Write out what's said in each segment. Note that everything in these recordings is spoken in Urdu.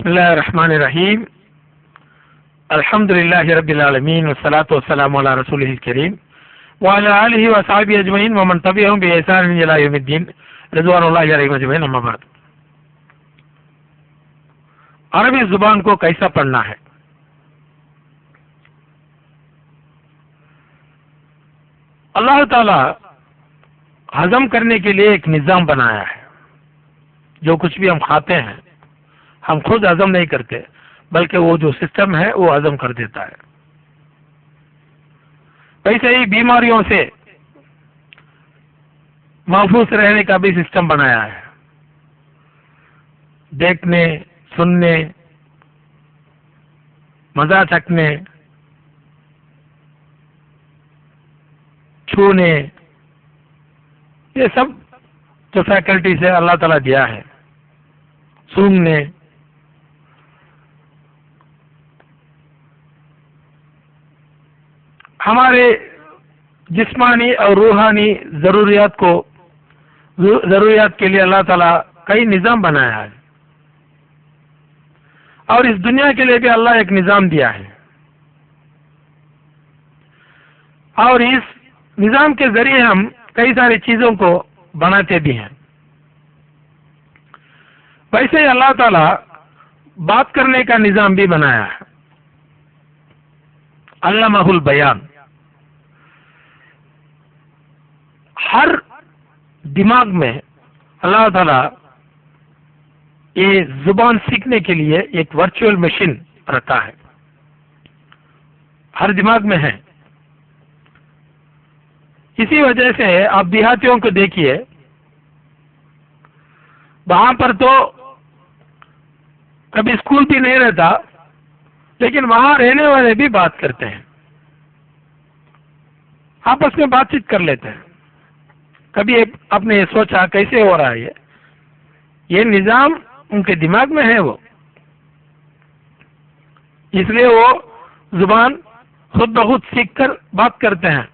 بسم اللہ الرحمن الرحیم الحمد للہ رب العالمین والصلاة والسلام علی رسولہ الکریم وعلی آلہ وصحبہ اجمعین ومن تبعہم بإحسان الی یوم الدین رضوان اللہ علیہم اجمعین اما بعد۔ عربی زبان کو کیسا پڑھنا ہے؟ اللہ تعالی ہضم کرنے کے لیے ایک نظام بنایا ہے۔ جو کچھ بھی ہم کھاتے ہیں ہم خود ہضم نہیں کرتے، بلکہ وہ جو سسٹم ہے وہ ہضم کر دیتا ہے۔ ویسے ہی بیماریوں سے محفوظ رہنے کا بھی سسٹم بنایا ہے۔ دیکھنے، سننے، مزہ چکھنے، چھونے، یہ سب جو فیکلٹیز ہے اللہ تعالیٰ دیا ہے۔ سونگنے، ہمارے جسمانی اور روحانی ضروریات کے لیے اللہ تعالیٰ کئی نظام بنایا ہے، اور اس دنیا کے لیے بھی اللہ ایک نظام دیا ہے، اور اس نظام کے ذریعے ہم کئی ساری چیزوں کو بناتے بھی ہیں۔ ویسے ہی اللہ تعالیٰ بات کرنے کا نظام بھی بنایا ہے، علمہ البیان۔ ہر دماغ میں اللہ تعالیٰ یہ زبان سیکھنے کے لیے ایک ورچوئل مشین رکھا ہے، ہر دماغ میں ہے۔ اسی وجہ سے آپ دیہاتیوں کو دیکھیے، وہاں پر تو کبھی اسکول بھی نہیں رہتا، لیکن وہاں رہنے والے بھی بات کرتے ہیں، آپس میں بات چیت کر لیتے ہیں۔ کبھی آپ نے یہ سوچا کیسے ہو رہا ہے؟ یہ نظام ان کے دماغ میں ہے، وہ اس لیے وہ زبان خود بخود سیکھ کر بات کرتے ہیں۔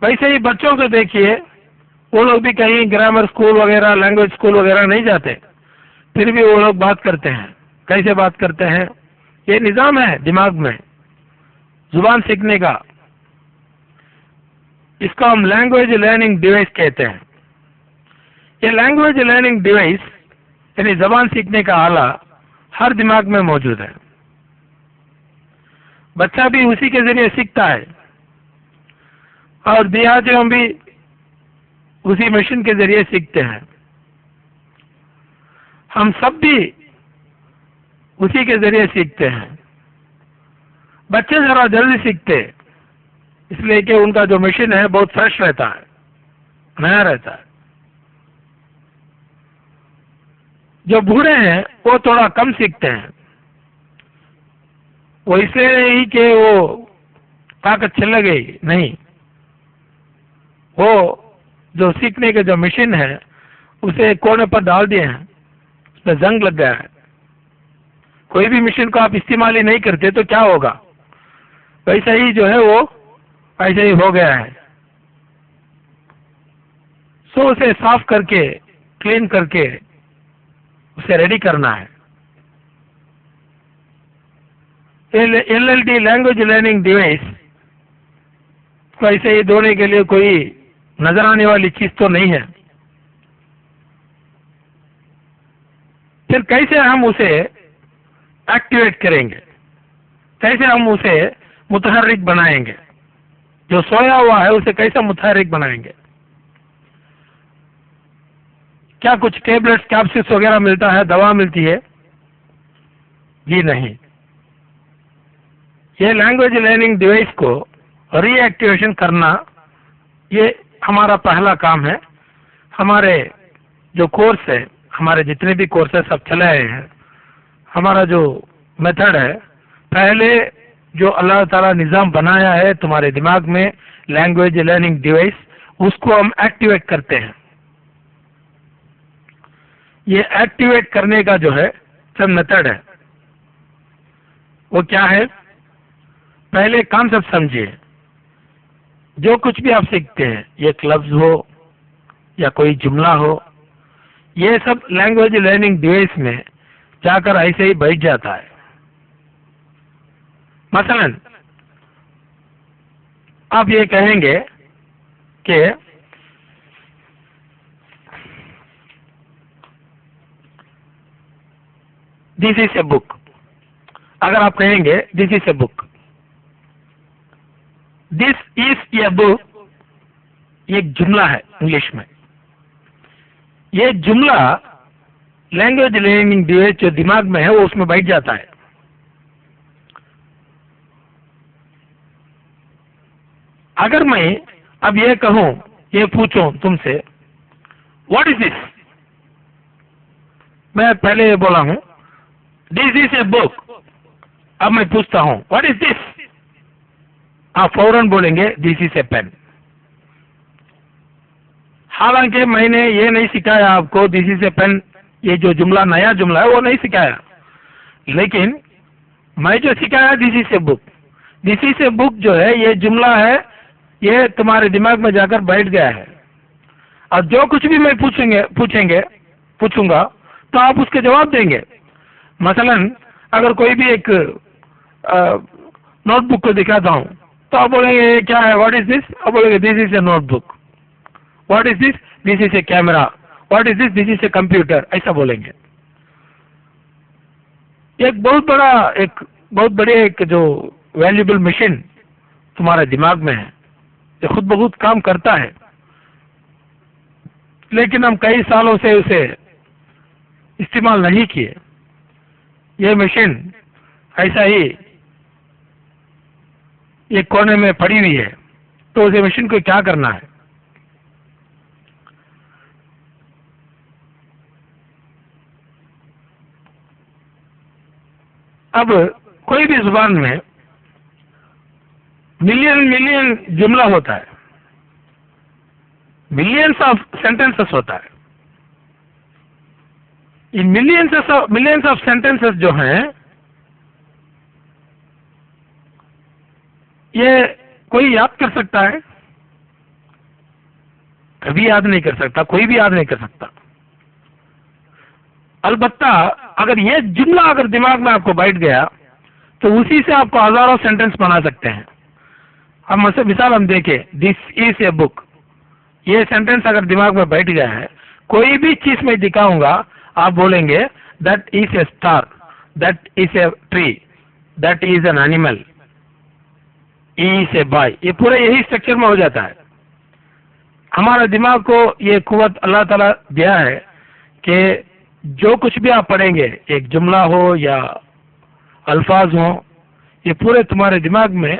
ویسے ہی بچوں کو دیکھیے، وہ لوگ بھی کہیں گرامر اسکول وغیرہ، لینگویج اسکول وغیرہ نہیں جاتے، پھر بھی وہ لوگ بات کرتے ہیں۔ کیسے بات کرتے ہیں؟ یہ نظام ہے دماغ میں زبان سیکھنے کا۔ اس کو ہم لینگویج لرننگ ڈیوائس کہتے ہیں۔ یہ لینگویج لرننگ ڈیوائس یعنی زبان سیکھنے کا آلہ ہر دماغ میں موجود ہے۔ بچہ بھی اسی کے ذریعے سیکھتا ہے، اور دیہاتیوں بھی اسی مشین کے ذریعے سیکھتے ہیں۔ ہم سب بھی اسی کے ذریعے سیکھتے ہیں۔ بچے ذرا جلدی سیکھتے، اس لیے کہ ان کا جو مشین ہے بہت فریش رہتا ہے، نیا رہتا ہے۔ جو بوڑھے ہیں وہ تھوڑا کم سیکھتے ہیں، وہ اس لیے نہیں کہ وہ طاقت چل گئی، نہیں، وہ جو سیکھنے کے جو مشین ہے اسے کونے پر ڈال دیے ہیں، اس میں زنگ لگ گیا ہے۔ کوئی بھی مشین کو آپ استعمال ہی نہیں کرتے تو کیا ہوگا؟ ویسا ہی جو ہے وہ ایسے ہی ہو گیا ہے۔ سو اسے صاف کر کے، کلین کر کے اسے ریڈی کرنا ہے۔ LLD لینگویج لرننگ ڈیوائس کو ایسے ہی دھونے کے لیے کوئی نظر آنے والی چیز تو نہیں ہے۔ پھر کیسے ہم اسے ایکٹیویٹ کریں گے؟ کیسے ہم اسے متحرک بنائیں گے؟ جو سویا ہوا ہے اسے کیسے متحرک بنائیں گے؟ کیا کچھ ٹیبلٹس، کیپسولس وغیرہ ملتا ہے، دوا ملتی ہے؟ جی نہیں۔ یہ لینگویج لرننگ ڈیوائس کو ری ایکٹیویشن کرنا یہ ہمارا پہلا کام ہے۔ ہمارے جو کورس ہے، ہمارے جتنے بھی کورسز سب چلے آئے ہیں، ہمارا جو میتھڈ ہے، پہلے جو اللہ تعالیٰ نظام بنایا ہے تمہارے دماغ میں لینگویج لرننگ ڈیوائس، اس کو ہم ایکٹیویٹ کرتے ہیں۔ یہ ایکٹیویٹ کرنے کا جو ہے سب میتھڈ ہے، وہ کیا ہے؟ پہلے کانسیپٹ سمجھیے۔ جو کچھ بھی آپ سیکھتے ہیں، یہ ایک لفظ ہو یا کوئی جملہ ہو یہ سب لینگویج لرننگ ڈیوائس میں جا کر ایسے ہی بیٹھ جاتا ہے. مثلا آپ یہ کہیں گے کہ دس از اے بک. اگر آپ کہیں گے this is a book, this is اے بک، یہ ایک جملہ ہے انگلش میں. یہ جملہ لینگویج لرننگ ڈیوائس جو دماغ میں ہے وہ اس میں بیٹھ جاتا ہے. اگر میں اب یہ کہوں، یہ پوچھوں تم سے واٹ از دس، میں پہلے یہ بولا ہوں دس از اے بک. اب میں پوچھتا ہوں واٹ از دس، آپ فوراً بولیں گے دس از اے پین. حالانکہ میں نے یہ نہیں سکھایا آپ کو دس از اے پین، یہ جو جملہ نیا جملہ ہے وہ نہیں سکھایا، لیکن میں جو سکھایا دس is a book. This is اے بک جو ہے یہ جملہ ہے، یہ تمہارے دماغ میں جا کر بیٹھ گیا ہے. اور جو کچھ بھی میں پوچھوں گا تو آپ اس کے جواب دیں گے. مثلا اگر کوئی بھی ایک نوٹ بک کو دکھاتا ہوں تو آپ بولیں گے یہ کیا ہے، واٹ از دس، آپ بولیں گے this is a notebook. What is this, this is a camera. What is this, this is a computer. ایسا بولیں گے. ایک بہت بڑی ایک جو ویلیوبل مشین تمہارے دماغ میں ہے، یہ خود بخود کام کرتا ہے، لیکن ہم کئی سالوں سے اسے استعمال نہیں کیے. یہ مشین ایسا ہی ایک کونے میں پڑی ہوئی ہے، تو اسے مشین کو کیا کرنا ہے؟ اب کوئی بھی زبان میں ملین جملہ ہوتا ہے، ملینس آف سینٹینسز ہوتا ہے. ان ملینس آف سینٹینسز جو ہیں یہ کوئی یاد کر سکتا ہے؟ کبھی یاد نہیں کر سکتا، کوئی بھی یاد نہیں کر سکتا. البتہ اگر یہ جملہ اگر دماغ میں آپ کو بیٹھ گیا تو اسی سے آپ کو ہزاروں سینٹینس بنا سکتے ہیں. اب مثال ہم دیکھیں دس از اے بک، یہ سینٹینس اگر دماغ میں بیٹھ گیا ہے، کوئی بھی چیز میں دکھاؤں گا آپ بولیں گے that is a star, that is a tree, that is an animal, is a boy. یہ پورے یہی اسٹرکچر میں ہو جاتا ہے. ہمارے دماغ کو یہ قوت اللہ تعالیٰ دیا ہے کہ جو کچھ بھی آپ پڑھیں گے، ایک جملہ ہو یا الفاظ ہوں، یہ پورے تمہارے دماغ میں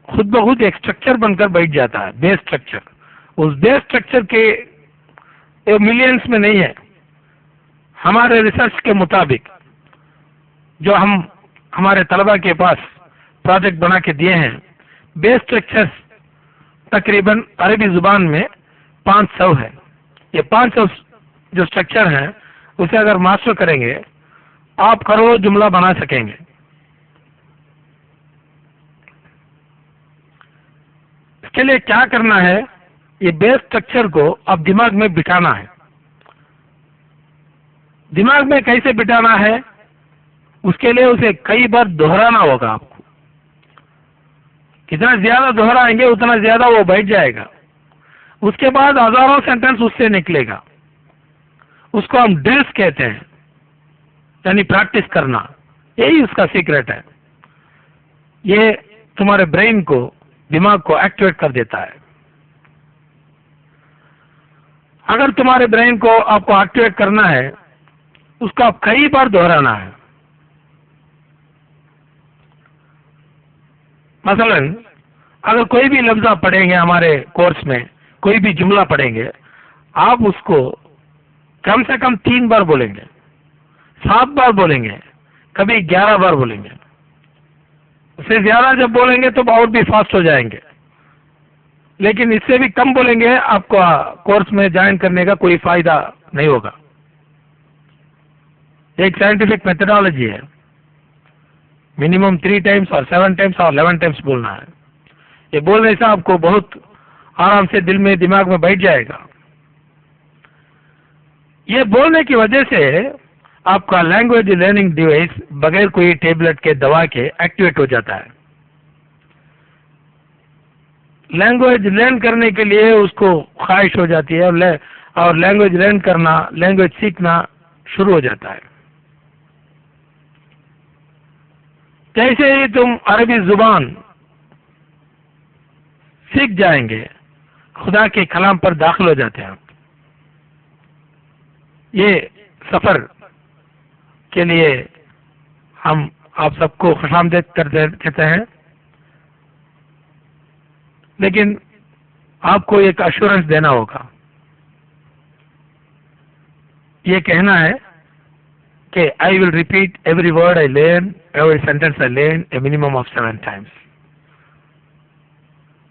خود بخود ایک اسٹرکچر بن کر بیٹھ جاتا ہے، بیس اسٹرکچر. اس بیس اسٹرکچر کے ملینس میں نہیں ہے. ہمارے ریسرچ کے مطابق جو ہمارے طلبہ کے پاس پروجیکٹ بنا کے دیے ہیں، بیس اسٹرکچر تقریباً عربی زبان میں 500 ہے. یہ 500 جو اسٹرکچر ہیں اسے اگر ماسٹر کریں گے آپ کروڑوں جملہ بنا سکیں گے. اس کے لیے کیا کرنا ہے؟ یہ بیس اسٹرکچر کو اب دماغ میں بٹھانا ہے. دماغ میں کیسے بٹھانا ہے؟ اس کے لیے اسے کئی بار دہرانا ہوگا. آپ کو کتنا زیادہ دہرائیں گے اتنا زیادہ وہ بیٹھ جائے گا. اس کے بعد ہزاروں سینٹینس اس سے نکلے گا. اس کو ہم ڈرلس کہتے ہیں، یعنی پریکٹس کرنا. یہی اس کا سیکرٹ ہے. یہ تمہارے برین کو، دماغ کو ایکٹیویٹ کر دیتا ہے. اگر تمہارے برین کو آپ کو ایکٹیویٹ کرنا ہے اس کو آپ کئی بار دہرانا ہے. مثلا اگر کوئی بھی لفظ آپ پڑھیں گے ہمارے کورس میں، کوئی بھی جملہ پڑھیں گے، آپ اس کو کم سے کم 3 بار بولیں گے، 7 بار بولیں گے، کبھی 11 بار بولیں گے. اس سے زیادہ جب بولیں گے تو اور بھی فاسٹ ہو جائیں گے، لیکن اس سے بھی کم بولیں گے آپ کو کورس میں جوائن کرنے کا کوئی فائدہ نہیں ہوگا. ایک سائنٹیفک میتھڈالوجی ہے، منیمم 3 ٹائمس اور 7 ٹائمس اور 11 ٹائمس بولنا ہے. یہ بولنے سے آپ کو بہت آرام سے دل میں، دماغ میں بیٹھ جائے گا. یہ بولنے کی وجہ سے آپ کا لینگویج لرننگ ڈیوائس بغیر کوئی ٹیبلٹ کے دوا کے ایکٹیویٹ ہو جاتا ہے. لینگویج لرن کرنے کے لیے اس کو خواہش ہو جاتی ہے اور لینگویج لرن کرنا، لینگویج سیکھنا شروع ہو جاتا ہے. جیسے ہی تم عربی زبان سیکھ جائیں گے، خدا کے کلام پر داخل ہو جاتے ہیں. یہ سفر کے لیے ہم آپ سب کو خوش آمدید کہتے ہیں، لیکن آپ کو ایک ایشورنس دینا ہوگا. یہ کہنا ہے کہ I will repeat every word I learn, every sentence I learn a minimum of 7 times.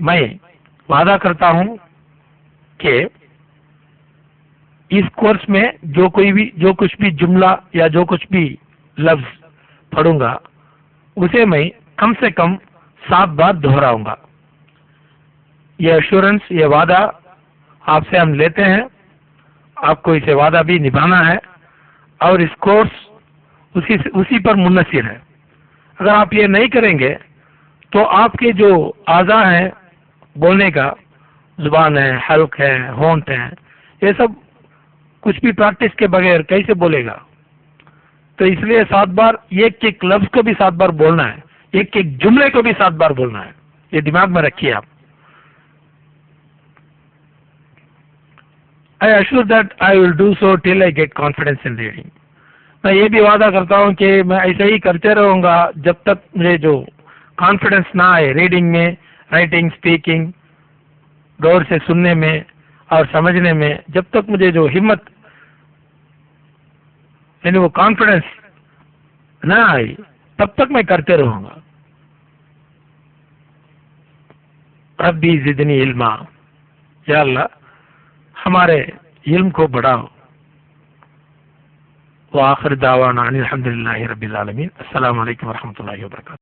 میں وعدہ کرتا ہوں کہ اس کورس میں جو کچھ بھی جملہ یا جو کچھ بھی لفظ پڑھوں گا اسے میں کم سے کم 7 بار دہراؤں گا. یہ ایشورنس، یہ وعدہ آپ سے ہم لیتے ہیں. آپ کو اسے وعدہ بھی نبھانا ہے اور اس کورس اسی پر منحصر ہے. اگر آپ یہ نہیں کریں گے تو آپ کے جو اعضاء ہیں بولنے کا، زبان ہے، حلق ہے، ہونٹ ہے، یہ سب کچھ بھی پریکٹس کے بغیر کیسے بولے گا؟ تو اس لیے 7 بار ایک ایک لفظ کو بھی 7 بار بولنا ہے، ایک ایک جملے کو بھی 7 بار بولنا ہے. یہ دماغ میں رکھیے آپ. I assure that I will do so till I get confidence in reading. میں یہ بھی وعدہ کرتا ہوں کہ میں ایسے ہی کرتے رہوں گا جب تک مجھے جو کانفیڈنس نہ آئے ریڈنگ میں، رائٹنگ، اسپیکنگ، غور سے سننے میں اور سمجھنے میں. جب تک مجھے جو ہمت یعنی وہ کانفیڈنس نہ آئی تب تک میں کرتے رہوں گا. ربی زدنی علما، یا اللہ ہمارے علم کو بڑھاؤ. وآخر دعوانا ان الحمد للہ رب العالمین. السلام علیکم ورحمۃ اللہ وبرکاتہ.